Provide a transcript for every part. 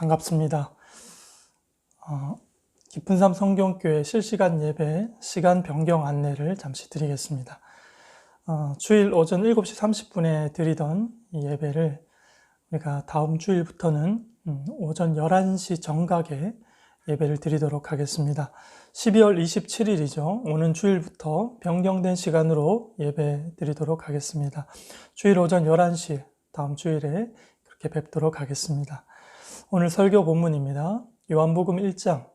반갑습니다. 깊은 삶 성경교회 실시간 예배 시간 변경 안내를 잠시 드리겠습니다. 주일 오전 7시 30분에 드리던 이 예배를 우리가 다음 주일부터는 오전 11시 정각에 예배를 드리도록 하겠습니다. 12월 27일이죠. 오는 주일부터 변경된 시간으로 예배 드리도록 하겠습니다. 주일 오전 11시 다음 주일에 그렇게 뵙도록 하겠습니다. 오늘 설교 본문입니다. 요한복음 1장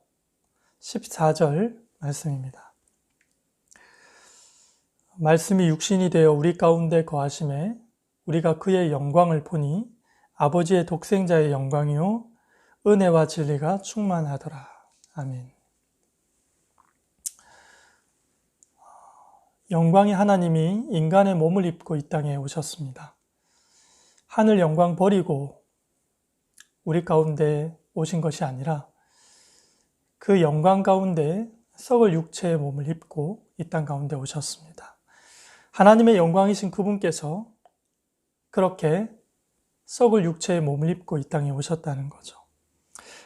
14절 말씀입니다. 말씀이 육신이 되어 우리 가운데 거하심에 우리가 그의 영광을 보니 아버지의 독생자의 영광이요 은혜와 진리가 충만하더라. 아멘. 영광의 하나님이 인간의 몸을 입고 이 땅에 오셨습니다. 하늘 영광 버리고 우리 가운데 오신 것이 아니라 그 영광 가운데 썩을 육체의 몸을 입고 이 땅 가운데 오셨습니다. 하나님의 영광이신 그분께서 그렇게 썩을 육체의 몸을 입고 이 땅에 오셨다는 거죠.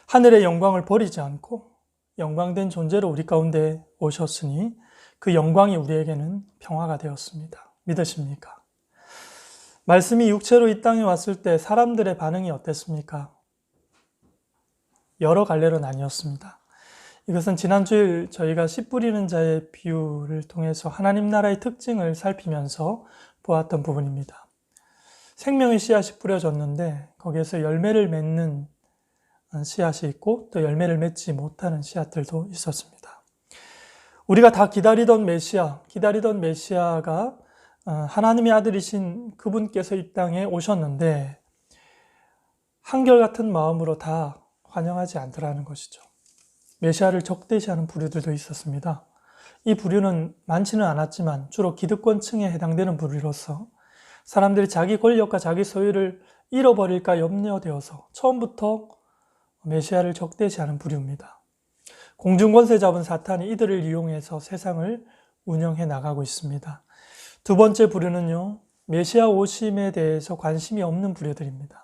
하늘의 영광을 버리지 않고 영광된 존재로 우리 가운데 오셨으니 그 영광이 우리에게는 평화가 되었습니다. 믿으십니까? 말씀이 육체로 이 땅에 왔을 때 사람들의 반응이 어땠습니까? 여러 갈래로 나뉘었습니다. 이것은 지난주에 저희가 씨 뿌리는 자의 비유를 통해서 하나님 나라의 특징을 살피면서 보았던 부분입니다. 생명의 씨앗이 뿌려졌는데 거기에서 열매를 맺는 씨앗이 있고 또 열매를 맺지 못하는 씨앗들도 있었습니다. 우리가 다 기다리던 메시아가 하나님의 아들이신 그분께서 이 땅에 오셨는데 한결같은 마음으로 다 환영하지 않더라는 것이죠. 메시아를 적대시하는 부류들도 있었습니다. 이 부류는 많지는 않았지만 주로 기득권층에 해당되는 부류로서 사람들이 자기 권력과 자기 소유를 잃어버릴까 염려되어서 처음부터 메시아를 적대시하는 부류입니다. 공중권세 잡은 사탄이 이들을 이용해서 세상을 운영해 나가고 있습니다. 두 번째 부류는요, 메시아 오심에 대해서 관심이 없는 부류들입니다.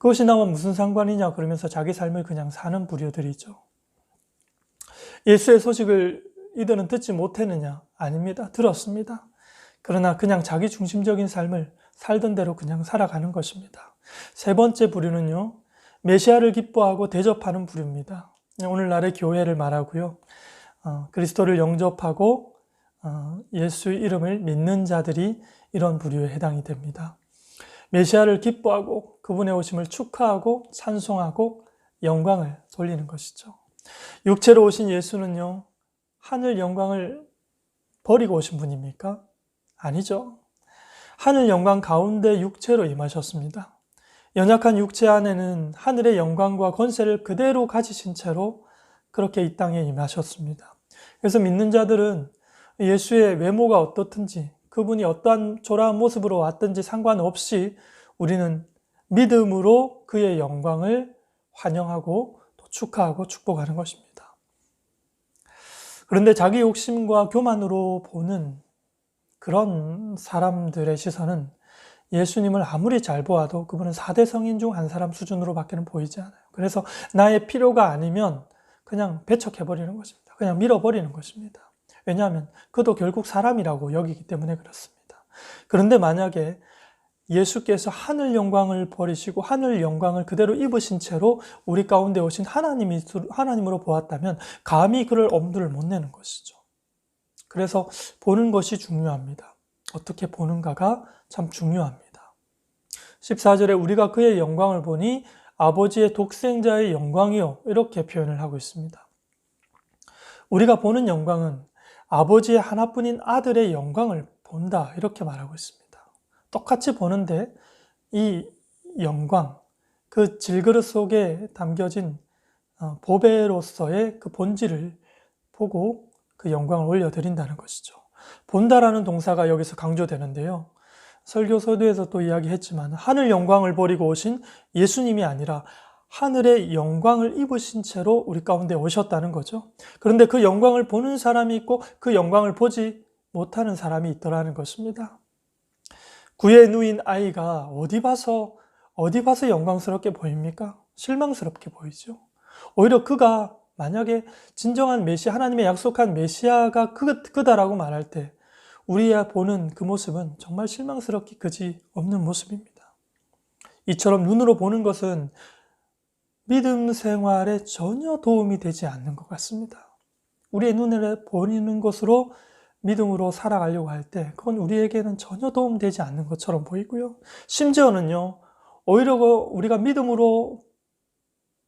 그것이 나와 무슨 상관이냐 그러면서 자기 삶을 그냥 사는 부류들이죠. 예수의 소식을 이들은 듣지 못했느냐? 아닙니다. 들었습니다. 그러나 그냥 자기 중심적인 삶을 살던 대로 그냥 살아가는 것입니다. 세 번째 부류는요, 메시아를 기뻐하고 대접하는 부류입니다. 오늘날의 교회를 말하고요. 그리스도를 영접하고 예수의 이름을 믿는 자들이 이런 부류에 해당이 됩니다. 메시아를 기뻐하고 그분의 오심을 축하하고 찬송하고 영광을 돌리는 것이죠. 육체로 오신 예수는요, 하늘 영광을 버리고 오신 분입니까? 아니죠. 하늘 영광 가운데 육체로 임하셨습니다. 연약한 육체 안에는 하늘의 영광과 권세를 그대로 가지신 채로 그렇게 이 땅에 임하셨습니다. 그래서 믿는 자들은 예수의 외모가 어떻든지 그분이 어떠한 초라한 모습으로 왔든지 상관없이 우리는 믿음으로 그의 영광을 환영하고 또 축하하고 축복하는 것입니다. 그런데 자기 욕심과 교만으로 보는 그런 사람들의 시선은 예수님을 아무리 잘 보아도 그분은 4대 성인 중 한 사람 수준으로 밖에는 보이지 않아요. 그래서 나의 필요가 아니면 그냥 배척해버리는 것입니다. 그냥 밀어버리는 것입니다. 왜냐하면 그도 결국 사람이라고 여기기 때문에 그렇습니다. 그런데 만약에 예수께서 하늘 영광을 버리시고 하늘 영광을 그대로 입으신 채로 우리 가운데 오신 하나님으로 보았다면 감히 그를 엄두를 못 내는 것이죠. 그래서 보는 것이 중요합니다. 어떻게 보는가가 참 중요합니다. 14절에 우리가 그의 영광을 보니 아버지의 독생자의 영광이요 이렇게 표현을 하고 있습니다. 우리가 보는 영광은 아버지의 하나뿐인 아들의 영광을 본다 이렇게 말하고 있습니다. 똑같이 보는데 이 영광, 그 질그릇 속에 담겨진 보배로서의 그 본질을 보고 그 영광을 올려드린다는 것이죠. 본다라는 동사가 여기서 강조되는데요. 설교 서두에서 또 이야기했지만 하늘 영광을 버리고 오신 예수님이 아니라 하늘의 영광을 입으신 채로 우리 가운데 오셨다는 거죠. 그런데 그 영광을 보는 사람이 있고 그 영광을 보지 못하는 사람이 있더라는 것입니다. 구에 누인 아이가 어디 봐서 영광스럽게 보입니까? 실망스럽게 보이죠. 오히려 그가 만약에 진정한 메시아, 하나님의 약속한 메시아가 그다라고 말할 때 우리가 보는 그 모습은 정말 실망스럽기 그지 없는 모습입니다. 이처럼 눈으로 보는 것은 믿음 생활에 전혀 도움이 되지 않는 것 같습니다. 우리의 눈에 보이는 것으로 믿음으로 살아가려고 할 때 그건 우리에게는 전혀 도움되지 않는 것처럼 보이고요. 심지어는요, 오히려 우리가 믿음으로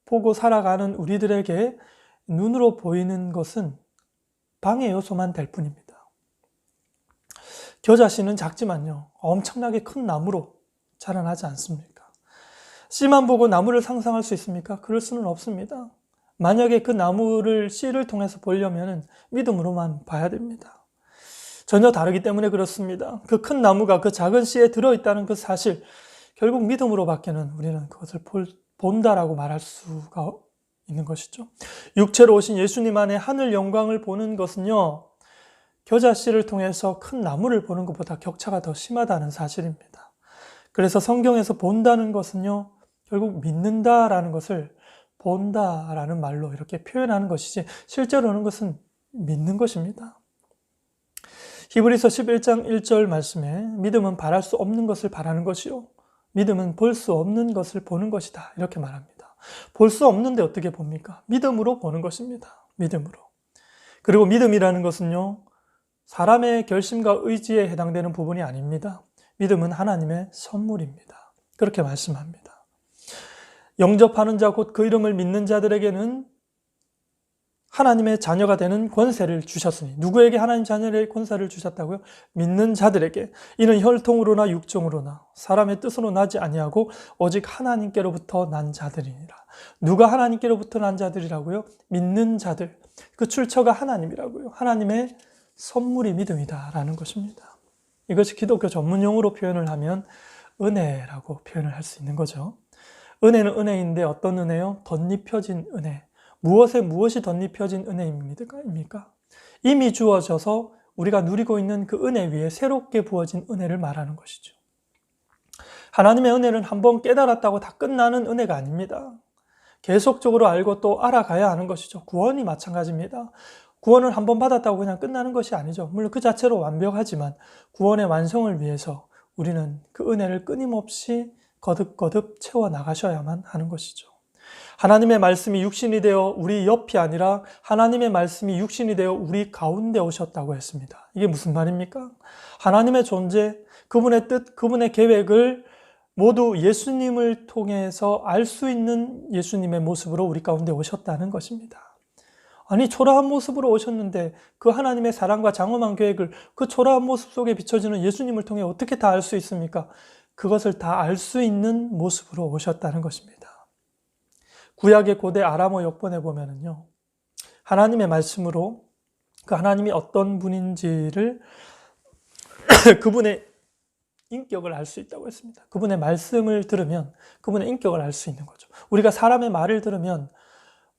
보고 살아가는 우리들에게 눈으로 보이는 것은 방해 요소만 될 뿐입니다. 겨자씨는 작지만요, 엄청나게 큰 나무로 자라나지 않습니까? 씨만 보고 나무를 상상할 수 있습니까? 그럴 수는 없습니다. 만약에 그 나무를 씨를 통해서 보려면 믿음으로만 봐야 됩니다. 전혀 다르기 때문에 그렇습니다. 그 큰 나무가 그 작은 씨에 들어있다는 그 사실, 결국 믿음으로밖에는 우리는 그것을 본다라고 말할 수가 있는 것이죠. 육체로 오신 예수님 안에 하늘 영광을 보는 것은요, 겨자씨를 통해서 큰 나무를 보는 것보다 격차가 더 심하다는 사실입니다. 그래서 성경에서 본다는 것은요, 결국 믿는다라는 것을 본다라는 말로 이렇게 표현하는 것이지 실제로는 것은 믿는 것입니다. 히브리서 11장 1절 말씀에 믿음은 바랄 수 없는 것을 바라는 것이요, 믿음은 볼 수 없는 것을 보는 것이다, 이렇게 말합니다. 볼 수 없는데 어떻게 봅니까? 믿음으로 보는 것입니다. 믿음으로. 그리고 믿음이라는 것은요, 사람의 결심과 의지에 해당되는 부분이 아닙니다. 믿음은 하나님의 선물입니다. 그렇게 말씀합니다. 영접하는 자, 곧 그 이름을 믿는 자들에게는 하나님의 자녀가 되는 권세를 주셨으니, 누구에게 하나님 자녀의 권세를 주셨다고요? 믿는 자들에게. 이는 혈통으로나 육정으로나 사람의 뜻으로 나지 아니하고 오직 하나님께로부터 난 자들이니라. 누가 하나님께로부터 난 자들이라고요? 믿는 자들. 그 출처가 하나님이라고요. 하나님의 선물이 믿음이다라는 것입니다. 이것이 기독교 전문용어로 표현을 하면 은혜라고 표현을 할 수 있는 거죠. 은혜는 은혜인데 어떤 은혜요? 덧입혀진 은혜. 무엇이 덧입혀진 은혜입니까? 이미 주어져서 우리가 누리고 있는 그 은혜 위에 새롭게 부어진 은혜를 말하는 것이죠. 하나님의 은혜는 한번 깨달았다고 다 끝나는 은혜가 아닙니다. 계속적으로 알고 또 알아가야 하는 것이죠. 구원이 마찬가지입니다. 구원을 한번 받았다고 그냥 끝나는 것이 아니죠. 물론 그 자체로 완벽하지만 구원의 완성을 위해서 우리는 그 은혜를 끊임없이 거듭거듭 채워나가셔야만 하는 것이죠. 하나님의 말씀이 육신이 되어 우리 옆이 아니라 하나님의 말씀이 육신이 되어 우리 가운데 오셨다고 했습니다. 이게 무슨 말입니까? 하나님의 존재, 그분의 뜻, 그분의 계획을 모두 예수님을 통해서 알 수 있는 예수님의 모습으로 우리 가운데 오셨다는 것입니다. 아니, 초라한 모습으로 오셨는데 그 하나님의 사랑과 장엄한 계획을 그 초라한 모습 속에 비춰지는 예수님을 통해 어떻게 다 알 수 있습니까? 그것을 다 알 수 있는 모습으로 오셨다는 것입니다. 구약의 고대 아람어 역본에 보면은요, 하나님의 말씀으로 그 하나님이 어떤 분인지를 그분의 인격을 알 수 있다고 했습니다. 그분의 말씀을 들으면 그분의 인격을 알 수 있는 거죠. 우리가 사람의 말을 들으면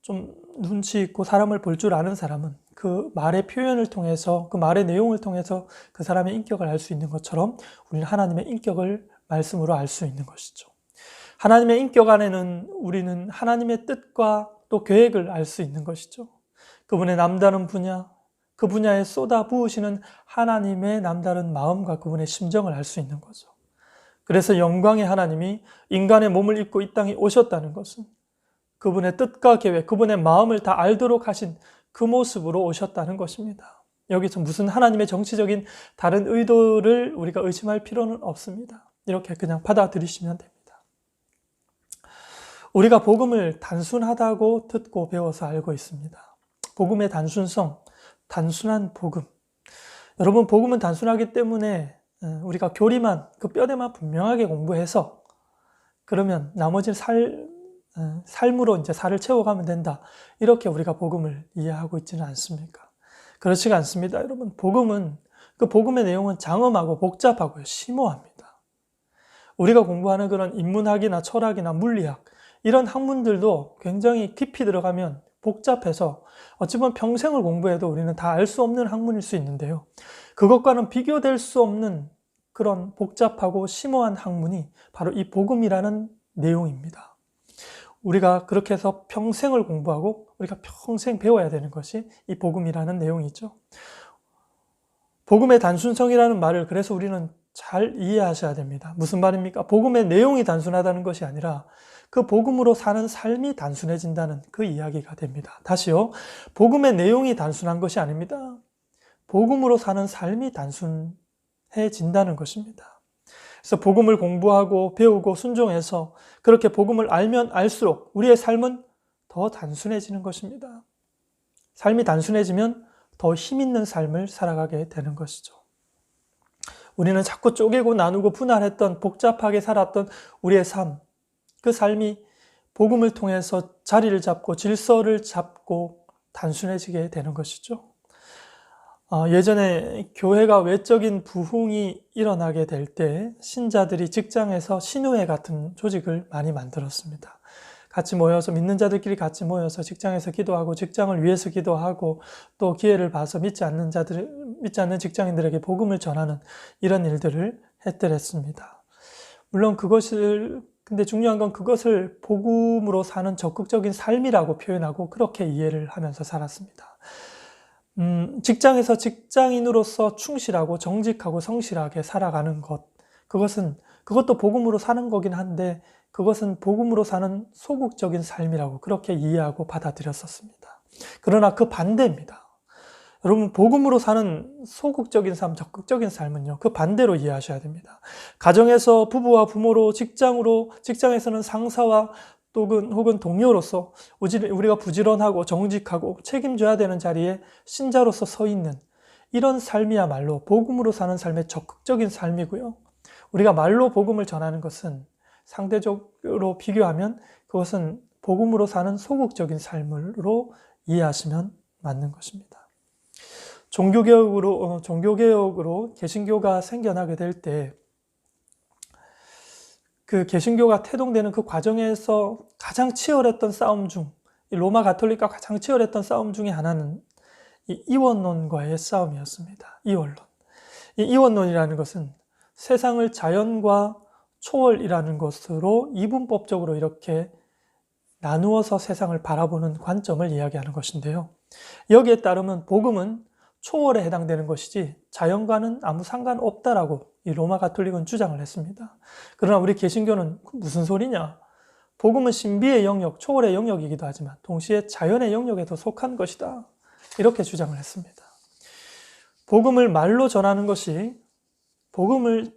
좀 눈치 있고 사람을 볼 줄 아는 사람은 그 말의 표현을 통해서, 그 말의 내용을 통해서 그 사람의 인격을 알 수 있는 것처럼 우리는 하나님의 인격을 말씀으로 알 수 있는 것이죠. 하나님의 인격 안에는 우리는 하나님의 뜻과 또 계획을 알 수 있는 것이죠. 그분의 남다른 분야, 그 분야에 쏟아 부으시는 하나님의 남다른 마음과 그분의 심정을 알 수 있는 거죠. 그래서 영광의 하나님이 인간의 몸을 입고 이 땅에 오셨다는 것은 그분의 뜻과 계획, 그분의 마음을 다 알도록 하신 그 모습으로 오셨다는 것입니다. 여기서 무슨 하나님의 정치적인 다른 의도를 우리가 의심할 필요는 없습니다. 이렇게 그냥 받아들이시면 됩니다. 우리가 복음을 단순하다고 듣고 배워서 알고 있습니다. 복음의 단순성, 단순한 복음. 여러분, 복음은 단순하기 때문에 우리가 교리만, 그 뼈대만 분명하게 공부해서 그러면 나머지 삶으로 이제 살을 채워가면 된다. 이렇게 우리가 복음을 이해하고 있지는 않습니까? 그렇지가 않습니다. 여러분, 그 복음의 내용은 장엄하고 복잡하고요, 심오합니다. 우리가 공부하는 그런 인문학이나 철학이나 물리학, 이런 학문들도 굉장히 깊이 들어가면 복잡해서 어찌 보면 평생을 공부해도 우리는 다 알 수 없는 학문일 수 있는데요. 그것과는 비교될 수 없는 그런 복잡하고 심오한 학문이 바로 이 복음이라는 내용입니다. 우리가 그렇게 해서 평생을 공부하고 우리가 평생 배워야 되는 것이 이 복음이라는 내용이죠. 복음의 단순성이라는 말을 그래서 우리는 잘 이해하셔야 됩니다. 무슨 말입니까? 복음의 내용이 단순하다는 것이 아니라 그 복음으로 사는 삶이 단순해진다는 그 이야기가 됩니다. 다시요. 복음의 내용이 단순한 것이 아닙니다. 복음으로 사는 삶이 단순해진다는 것입니다. 그래서 복음을 공부하고 배우고 순종해서 그렇게 복음을 알면 알수록 우리의 삶은 더 단순해지는 것입니다. 삶이 단순해지면 더 힘있는 삶을 살아가게 되는 것이죠. 우리는 자꾸 쪼개고 나누고 분할했던 복잡하게 살았던 우리의 삶, 그 삶이 복음을 통해서 자리를 잡고 질서를 잡고 단순해지게 되는 것이죠. 예전에 교회가 외적인 부흥이 일어나게 될 때 신자들이 직장에서 신우회 같은 조직을 많이 만들었습니다. 같이 모여서 믿는 자들끼리 같이 모여서 직장에서 기도하고 직장을 위해서 기도하고 또 기회를 봐서 믿지 않는 직장인들에게 복음을 전하는 이런 일들을 했더랬습니다. 물론 근데 중요한 건 그것을 복음으로 사는 적극적인 삶이라고 표현하고 그렇게 이해를 하면서 살았습니다. 직장에서 직장인으로서 충실하고 정직하고 성실하게 살아가는 것, 그것도 복음으로 사는 거긴 한데 그것은 복음으로 사는 소극적인 삶이라고 그렇게 이해하고 받아들였었습니다. 그러나 그 반대입니다. 여러분, 복음으로 사는 소극적인 삶, 적극적인 삶은요, 그 반대로 이해하셔야 됩니다. 가정에서 부부와 부모로, 직장에서는 상사와 혹은 동료로서 우리가 부지런하고 정직하고 책임져야 되는 자리에 신자로서 서 있는 이런 삶이야말로 복음으로 사는 삶의 적극적인 삶이고요. 우리가 말로 복음을 전하는 것은 상대적으로 비교하면 그것은 복음으로 사는 소극적인 삶으로 이해하시면 맞는 것입니다. 종교개혁으로 개신교가 생겨나게 될 때 그 개신교가 태동되는 그 과정에서 가장 치열했던 싸움 중, 로마 가톨릭과 가장 치열했던 싸움 중에 하나는 이 이원론과의 싸움이었습니다. 이원론. 이 이원론이라는 것은 세상을 자연과 초월이라는 것으로 이분법적으로 이렇게 나누어서 세상을 바라보는 관점을 이야기하는 것인데요. 여기에 따르면 복음은 초월에 해당되는 것이지 자연과는 아무 상관없다라고 이 로마 가톨릭은 주장을 했습니다. 그러나 우리 개신교는 무슨 소리냐? 복음은 신비의 영역, 초월의 영역이기도 하지만 동시에 자연의 영역에도 속한 것이다. 이렇게 주장을 했습니다. 복음을 말로 전하는 것이 복음을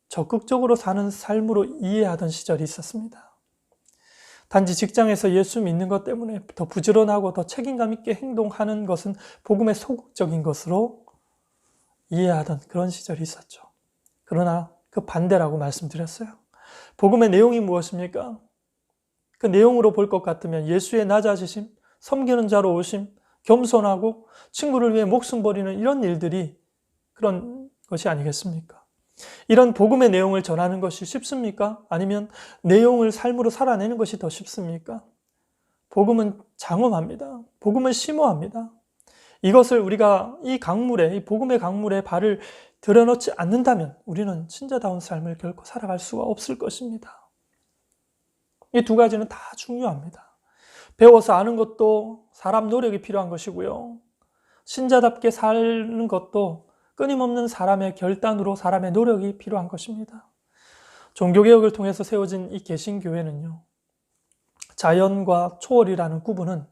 적극적으로 사는 삶으로 이해하던 시절이 있었습니다. 단지 직장에서 예수 믿는 것 때문에 더 부지런하고 더 책임감 있게 행동하는 것은 복음의 소극적인 것으로 이해하던 그런 시절이 있었죠. 그러나 그 반대라고 말씀드렸어요. 복음의 내용이 무엇입니까? 그 내용으로 볼 것 같으면 예수의 낮아지심, 섬기는 자로 오심, 겸손하고 친구를 위해 목숨 버리는 이런 일들이 그런 것이 아니겠습니까? 이런 복음의 내용을 전하는 것이 쉽습니까? 아니면 내용을 삶으로 살아내는 것이 더 쉽습니까? 복음은 장엄합니다. 복음은 심오합니다. 이것을 우리가 이 복음의 강물에 발을 들여놓지 않는다면 우리는 신자다운 삶을 결코 살아갈 수가 없을 것입니다. 이 두 가지는 다 중요합니다. 배워서 아는 것도 사람 노력이 필요한 것이고요. 신자답게 사는 것도 끊임없는 사람의 결단으로 사람의 노력이 필요한 것입니다. 종교개혁을 통해서 세워진 이 개신교회는요, 자연과 초월이라는 구분은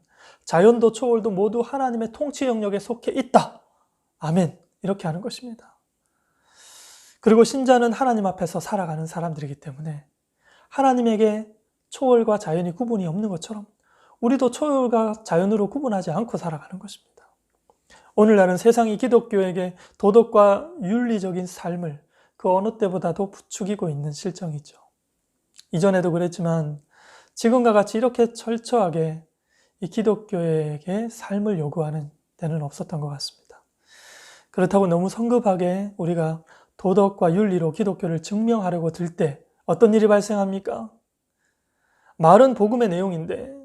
자연도 초월도 모두 하나님의 통치 영역에 속해 있다. 아멘. 이렇게 하는 것입니다. 그리고 신자는 하나님 앞에서 살아가는 사람들이기 때문에 하나님에게 초월과 자연이 구분이 없는 것처럼 우리도 초월과 자연으로 구분하지 않고 살아가는 것입니다. 오늘날은 세상이 기독교에게 도덕과 윤리적인 삶을 그 어느 때보다도 부추기고 있는 실정이죠. 이전에도 그랬지만 지금과 같이 이렇게 철저하게 이 기독교에게 삶을 요구하는 때는 없었던 것 같습니다. 그렇다고 너무 성급하게 우리가 도덕과 윤리로 기독교를 증명하려고 들 때 어떤 일이 발생합니까? 말은 복음의 내용인데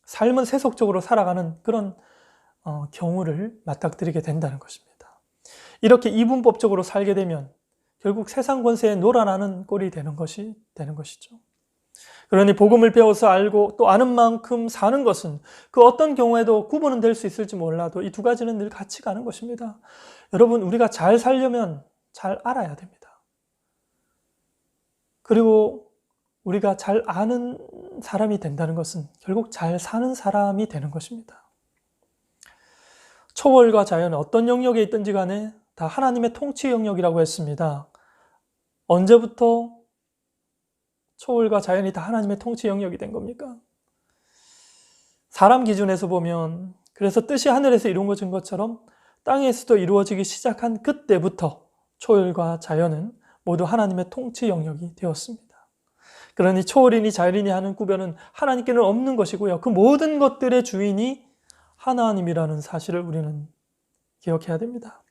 삶은 세속적으로 살아가는 그런 경우를 맞닥뜨리게 된다는 것입니다. 이렇게 이분법적으로 살게 되면 결국 세상 권세에 놀아나는 꼴이 되는 것이죠. 그러니 복음을 배워서 알고 또 아는 만큼 사는 것은 그 어떤 경우에도 구분은 될 수 있을지 몰라도 이 두 가지는 늘 같이 가는 것입니다. 여러분, 우리가 잘 살려면 잘 알아야 됩니다. 그리고 우리가 잘 아는 사람이 된다는 것은 결국 잘 사는 사람이 되는 것입니다. 초월과 자연은 어떤 영역에 있든지 간에 다 하나님의 통치 영역이라고 했습니다. 언제부터 초월과 자연이 다 하나님의 통치 영역이 된 겁니까? 사람 기준에서 보면 그래서 뜻이 하늘에서 이루어진 것처럼 땅에서도 이루어지기 시작한 그때부터 초월과 자연은 모두 하나님의 통치 영역이 되었습니다. 그러니 초월이니 자연이니 하는 구별은 하나님께는 없는 것이고요. 그 모든 것들의 주인이 하나님이라는 사실을 우리는 기억해야 됩니다.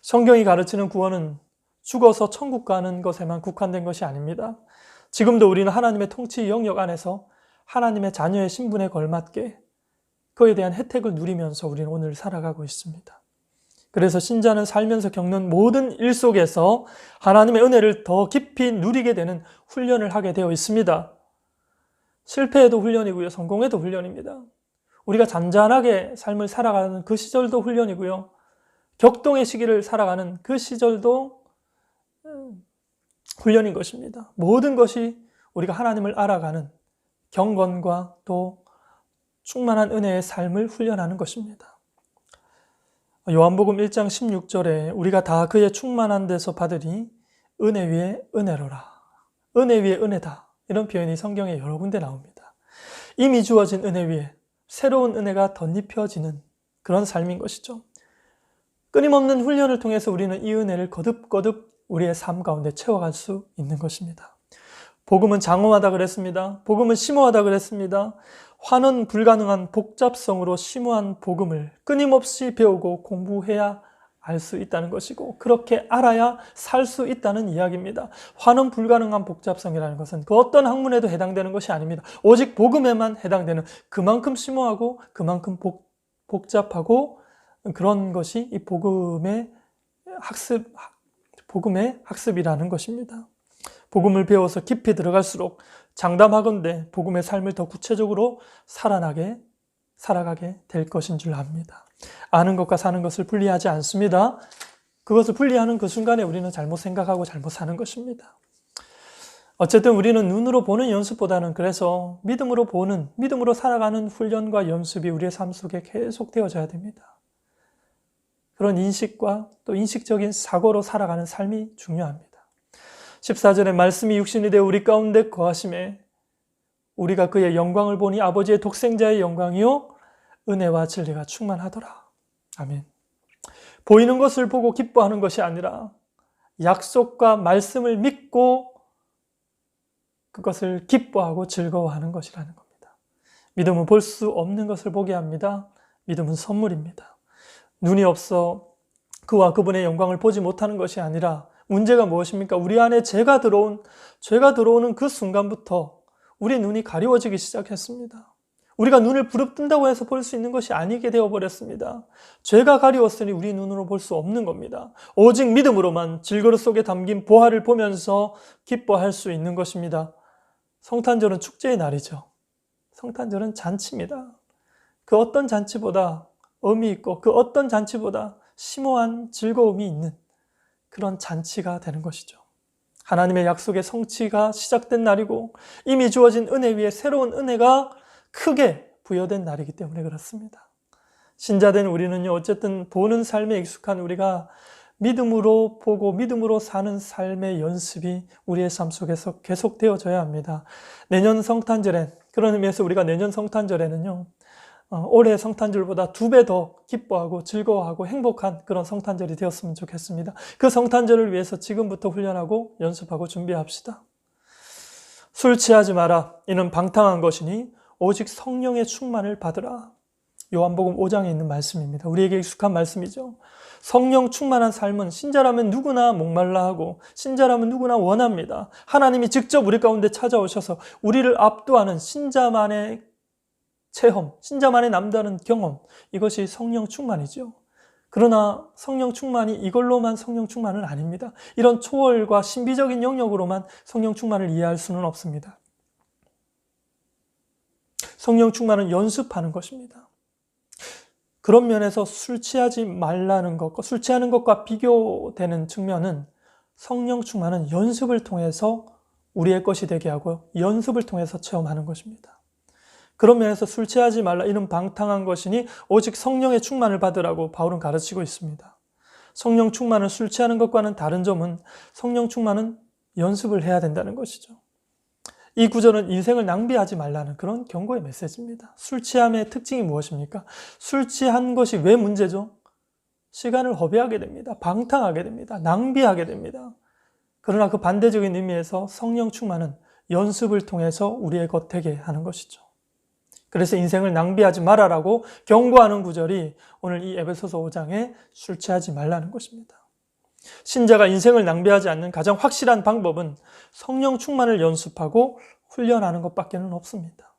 성경이 가르치는 구원은 죽어서 천국 가는 것에만 국한된 것이 아닙니다. 지금도 우리는 하나님의 통치 영역 안에서 하나님의 자녀의 신분에 걸맞게 그에 대한 혜택을 누리면서 우리는 오늘 살아가고 있습니다. 그래서 신자는 살면서 겪는 모든 일 속에서 하나님의 은혜를 더 깊이 누리게 되는 훈련을 하게 되어 있습니다. 실패해도 훈련이고요. 성공해도 훈련입니다. 우리가 잔잔하게 삶을 살아가는 그 시절도 훈련이고요. 격동의 시기를 살아가는 그 시절도 훈련인 것입니다. 모든 것이 우리가 하나님을 알아가는 경건과 또 충만한 은혜의 삶을 훈련하는 것입니다. 요한복음 1장 16절에 우리가 다 그의 충만한 데서 받으리 은혜 위에 은혜로라. 은혜 위에 은혜다. 이런 표현이 성경에 여러 군데 나옵니다. 이미 주어진 은혜 위에 새로운 은혜가 덧입혀지는 그런 삶인 것이죠. 끊임없는 훈련을 통해서 우리는 이 은혜를 거듭거듭 우리의 삶 가운데 채워갈 수 있는 것입니다. 복음은 장엄하다 그랬습니다. 복음은 심오하다 그랬습니다. 환원 불가능한 복잡성으로 심오한 복음을 끊임없이 배우고 공부해야 알 수 있다는 것이고 그렇게 알아야 살 수 있다는 이야기입니다. 환원 불가능한 복잡성이라는 것은 그 어떤 학문에도 해당되는 것이 아닙니다. 오직 복음에만 해당되는 그만큼 심오하고 그만큼 복잡하고 그런 것이 이 복음의 학습이라는 것입니다. 복음을 배워서 깊이 들어갈수록 장담하건대 복음의 삶을 더 구체적으로 살아가게 될 것인 줄 압니다. 아는 것과 사는 것을 분리하지 않습니다. 그것을 분리하는 그 순간에 우리는 잘못 생각하고 잘못 사는 것입니다. 어쨌든 우리는 눈으로 보는 연습보다는 그래서 믿음으로 살아가는 훈련과 연습이 우리의 삶 속에 계속 되어져야 됩니다. 그런 인식과 또 인식적인 사고로 살아가는 삶이 중요합니다. 14절에 말씀이 육신이 되어 우리 가운데 거하심에 우리가 그의 영광을 보니 아버지의 독생자의 영광이요 은혜와 진리가 충만하더라. 아멘. 보이는 것을 보고 기뻐하는 것이 아니라 약속과 말씀을 믿고 그것을 기뻐하고 즐거워하는 것이라는 겁니다. 믿음은 볼 수 없는 것을 보게 합니다. 믿음은 선물입니다. 눈이 없어 그와 그분의 영광을 보지 못하는 것이 아니라 문제가 무엇입니까? 우리 안에 죄가 들어오는 그 순간부터 우리 눈이 가리워지기 시작했습니다. 우리가 눈을 부릅뜬다고 해서 볼 수 있는 것이 아니게 되어버렸습니다. 죄가 가리웠으니 우리 눈으로 볼 수 없는 겁니다. 오직 믿음으로만 질그릇 속에 담긴 보화를 보면서 기뻐할 수 있는 것입니다. 성탄절은 축제의 날이죠. 성탄절은 잔치입니다. 그 어떤 잔치보다 의미 있고 그 어떤 잔치보다 심오한 즐거움이 있는 그런 잔치가 되는 것이죠. 하나님의 약속의 성취가 시작된 날이고 이미 주어진 은혜 위에 새로운 은혜가 크게 부여된 날이기 때문에 그렇습니다. 신자된 우리는요, 어쨌든 보는 삶에 익숙한 우리가 믿음으로 보고 믿음으로 사는 삶의 연습이 우리의 삶 속에서 계속 되어져야 합니다. 내년 성탄절엔, 그런 의미에서 우리가 내년 성탄절에는요, 올해 성탄절보다 2배 더 기뻐하고 즐거워하고 행복한 그런 성탄절이 되었으면 좋겠습니다. 그 성탄절을 위해서 지금부터 훈련하고 연습하고 준비합시다. 술 취하지 마라. 이는 방탕한 것이니 오직 성령의 충만을 받으라. 요한복음 5장에 있는 말씀입니다. 우리에게 익숙한 말씀이죠. 성령 충만한 삶은 신자라면 누구나 목말라 하고 신자라면 누구나 원합니다. 하나님이 직접 우리 가운데 찾아오셔서 우리를 압도하는 신자만의 체험, 신자만의 남다른 경험, 이것이 성령 충만이죠. 그러나 성령 충만이 이걸로만 성령 충만은 아닙니다. 이런 초월과 신비적인 영역으로만 성령 충만을 이해할 수는 없습니다. 성령 충만은 연습하는 것입니다. 그런 면에서 술 취하지 말라는 것과 술 취하는 것과 비교되는 측면은 성령 충만은 연습을 통해서 우리의 것이 되게 하고 연습을 통해서 체험하는 것입니다. 그런 면에서 술 취하지 말라 이는 방탕한 것이니 오직 성령의 충만을 받으라고 바울은 가르치고 있습니다. 성령 충만은 술 취하는 것과는 다른 점은 성령 충만은 연습을 해야 된다는 것이죠. 이 구절은 인생을 낭비하지 말라는 그런 경고의 메시지입니다. 술 취함의 특징이 무엇입니까? 술 취한 것이 왜 문제죠? 시간을 허비하게 됩니다. 방탕하게 됩니다. 낭비하게 됩니다. 그러나 그 반대적인 의미에서 성령 충만은 연습을 통해서 우리의 것 되게 하는 것이죠. 그래서 인생을 낭비하지 말아라고 경고하는 구절이 오늘 이 에베소서 5장에 술 취하지 말라는 것입니다. 신자가 인생을 낭비하지 않는 가장 확실한 방법은 성령 충만을 연습하고 훈련하는 것밖에는 없습니다.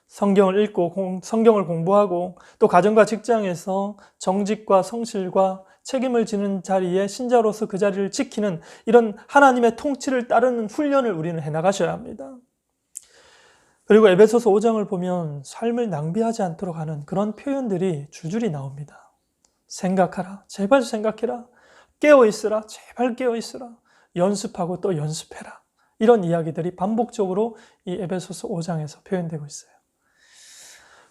성경을 읽고 성경을 공부하고 또 가정과 직장에서 정직과 성실과 책임을 지는 자리에 신자로서 그 자리를 지키는 이런 하나님의 통치를 따르는 훈련을 우리는 해나가셔야 합니다. 그리고 에베소서 5장을 보면 삶을 낭비하지 않도록 하는 그런 표현들이 줄줄이 나옵니다. 생각하라, 제발 생각해라. 깨어있으라, 제발 깨어있으라. 연습하고 또 연습해라. 이런 이야기들이 반복적으로 이 에베소서 5장에서 표현되고 있어요.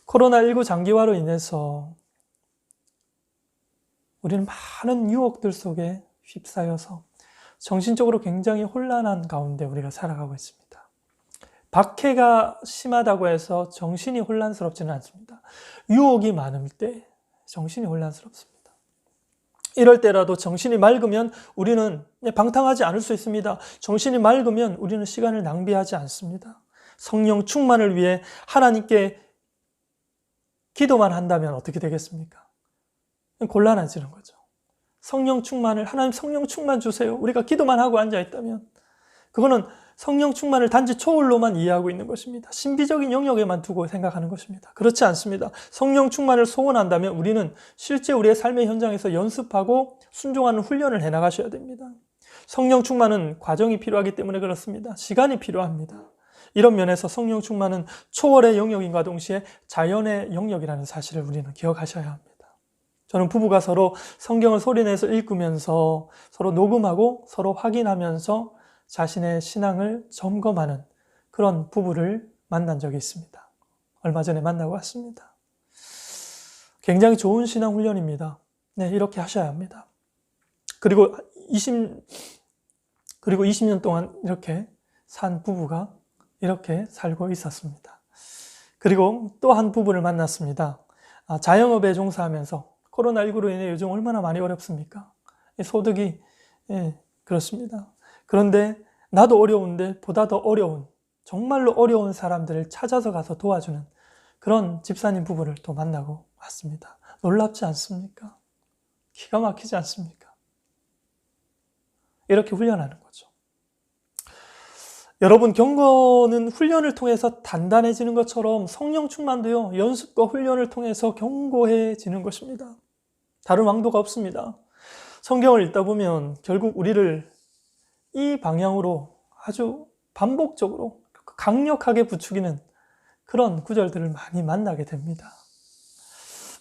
코로나19 장기화로 인해서 우리는 많은 유혹들 속에 휩싸여서 정신적으로 굉장히 혼란한 가운데 우리가 살아가고 있습니다. 박해가 심하다고 해서 정신이 혼란스럽지는 않습니다. 유혹이 많을 때 정신이 혼란스럽습니다. 이럴 때라도 정신이 맑으면 우리는 방탕하지 않을 수 있습니다. 정신이 맑으면 우리는 시간을 낭비하지 않습니다. 성령 충만을 위해 하나님께 기도만 한다면 어떻게 되겠습니까? 곤란해지는 거죠. 성령 충만을, 하나님 성령 충만 주세요. 우리가 기도만 하고 앉아있다면 그거는 성령 충만을 단지 초월로만 이해하고 있는 것입니다. 신비적인 영역에만 두고 생각하는 것입니다. 그렇지 않습니다. 성령 충만을 소원한다면 우리는 실제 우리의 삶의 현장에서 연습하고 순종하는 훈련을 해나가셔야 됩니다. 성령 충만은 과정이 필요하기 때문에 그렇습니다. 시간이 필요합니다. 이런 면에서 성령 충만은 초월의 영역인과 동시에 자연의 영역이라는 사실을 우리는 기억하셔야 합니다. 저는 부부가 서로 성경을 소리내서 읽으면서 서로 녹음하고 서로 확인하면서 자신의 신앙을 점검하는 그런 부부를 만난 적이 있습니다. 얼마 전에 만나고 왔습니다. 굉장히 좋은 신앙 훈련입니다. 네, 이렇게 하셔야 합니다. 그리고 20년 동안 이렇게 산 부부가 이렇게 살고 있었습니다. 그리고 또 한 부부를 만났습니다. 자영업에 종사하면서 코로나19로 인해 요즘 얼마나 많이 어렵습니까? 소득이 그렇습니다. 그런데 나도 어려운데 보다 더 어려운, 정말로 어려운 사람들을 찾아서 가서 도와주는 그런 집사님 부부를 또 만나고 왔습니다. 놀랍지 않습니까? 기가 막히지 않습니까? 이렇게 훈련하는 거죠. 여러분, 경건은 훈련을 통해서 단단해지는 것처럼 성령 충만도요, 연습과 훈련을 통해서 견고해지는 것입니다. 다른 왕도가 없습니다. 성경을 읽다 보면 결국 우리를 이 방향으로 아주 반복적으로 강력하게 부추기는 그런 구절들을 많이 만나게 됩니다.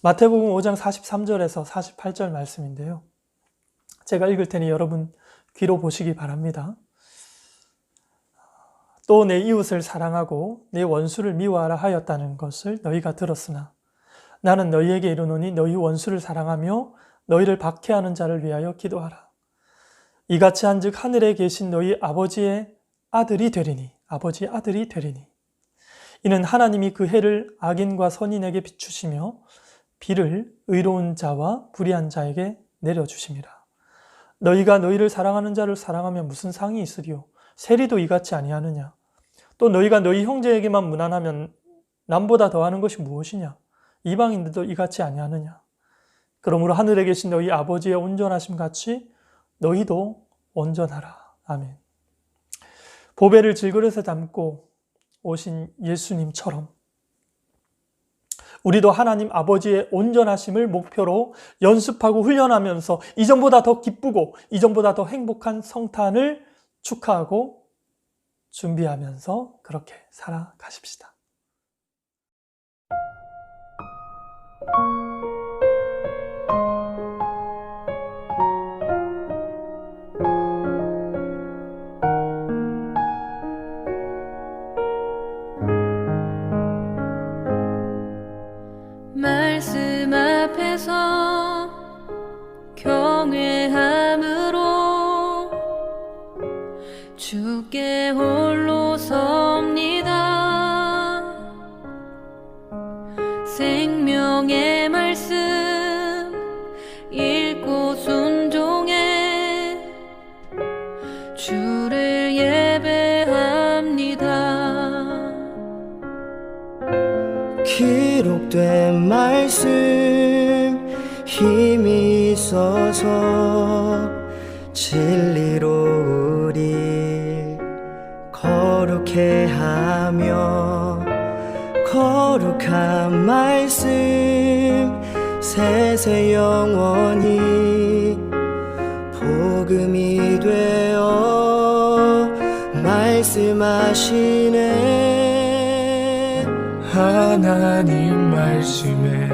마태복음 5장 43절에서 48절 말씀인데요. 제가 읽을 테니 여러분 귀로 보시기 바랍니다. 또 내 이웃을 사랑하고 내 원수를 미워하라 하였다는 것을 너희가 들었으나 나는 너희에게 이르노니 너희 원수를 사랑하며 너희를 박해하는 자를 위하여 기도하라. 이같이 한즉 하늘에 계신 너희 아버지의 아들이 되리니 이는 하나님이 그 해를 악인과 선인에게 비추시며 비를 의로운 자와 불의한 자에게 내려주심이라. 너희가 너희를 사랑하는 자를 사랑하면 무슨 상이 있으리요? 세리도 이같이 아니하느냐? 또 너희가 너희 형제에게만 무난하면 남보다 더하는 것이 무엇이냐? 이방인들도 이같이 아니하느냐? 그러므로 하늘에 계신 너희 아버지의 온전하심 같이 너희도 온전하라. 아멘. 보배를 질그릇에 담고 오신 예수님처럼 우리도 하나님 아버지의 온전하심을 목표로 연습하고 훈련하면서 이전보다 더 기쁘고 이전보다 더 행복한 성탄을 축하하고 준비하면서 그렇게 살아가십시다. 말씀 앞에서 경외함으로 주께 홀로 섭니다. 생명의 말씀 읽고 순종해 주를 예배합니다. 기록된 말씀 힘이 있어서 진리로 우리 거룩해 하며 거룩한 말씀 세세 영원히 복음이 되어 말씀하시네. 하나님 말씀에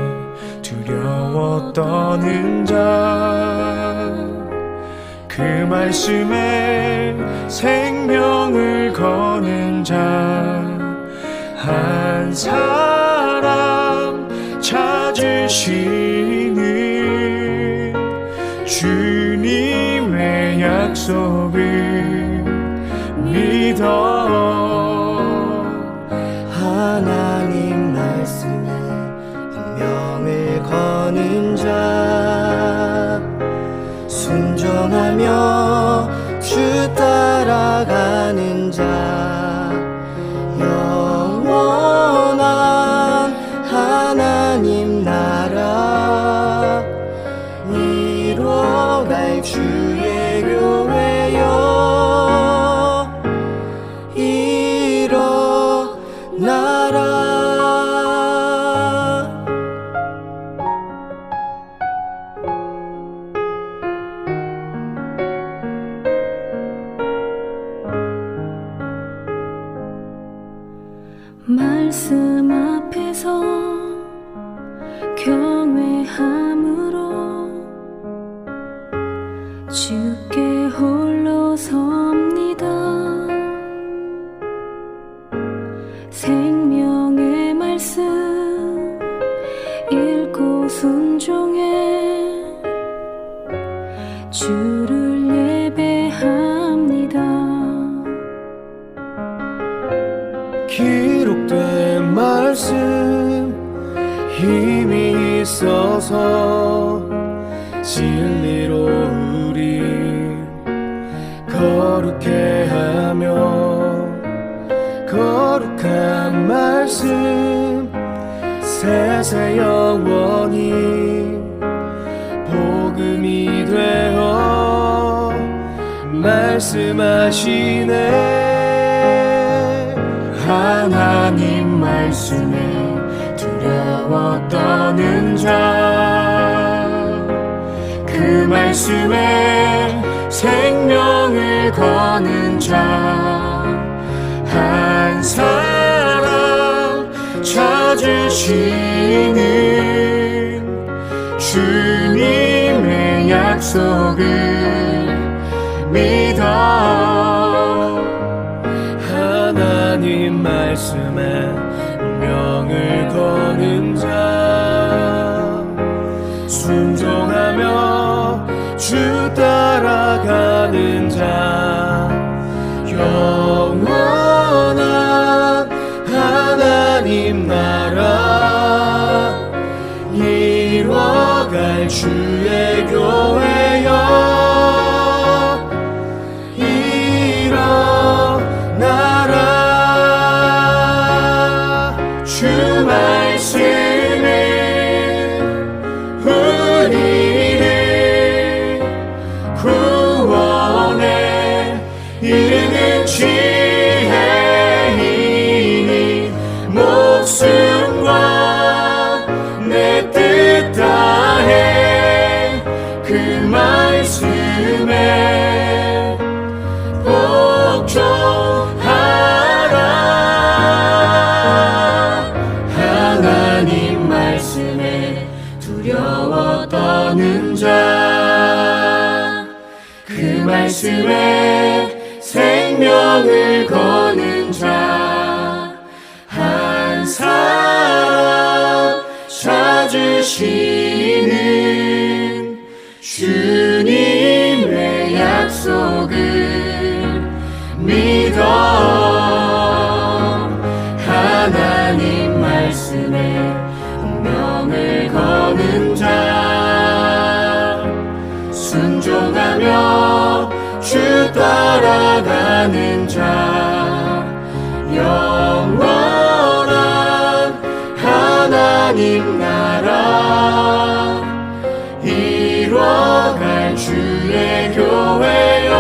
두려워 떠는 자, 그 말씀에 생명을 거는 자 한 사람 찾으시는 주님의 약속을 믿어 하나님 말씀에 명을 거는 자 순종하며 주 따라가는 자 영원한 하나님 나라 이뤄갈 주의 교회여 일어나라. 말씀 앞에서 경외함으로 주께 홀로 섭니다. 생명의 말씀 읽고 순종해 주를 예배합니다. 기록된 말씀 힘이 있어서 진리로 우리 거룩해 하며 거룩한 말씀 세세 영원히 복음이 되어 말씀하시네. 하나님 말씀에 두려워 떠는 자, 그 말씀에 생명을 거는 자 한 사람 찾으시는 주님의 약속을 믿어 하나님 말씀에 명을 거는 자 순종하며 주 따라가는 자 영원한 하나님 나라 이뤄갈 주의 교회여 일어나라. 주 말씀은 우리를 구원해 이르는 지혜이니 목숨 말씀에 생명을 거는 자 한 사람 찾으시는 주님의 약속을 믿어 하나님 말씀에 운명을 거는 자 순종하며 주 따라가는 자 영원한 하나님 나라 이뤄갈 주의 교회여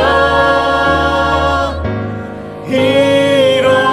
일어나라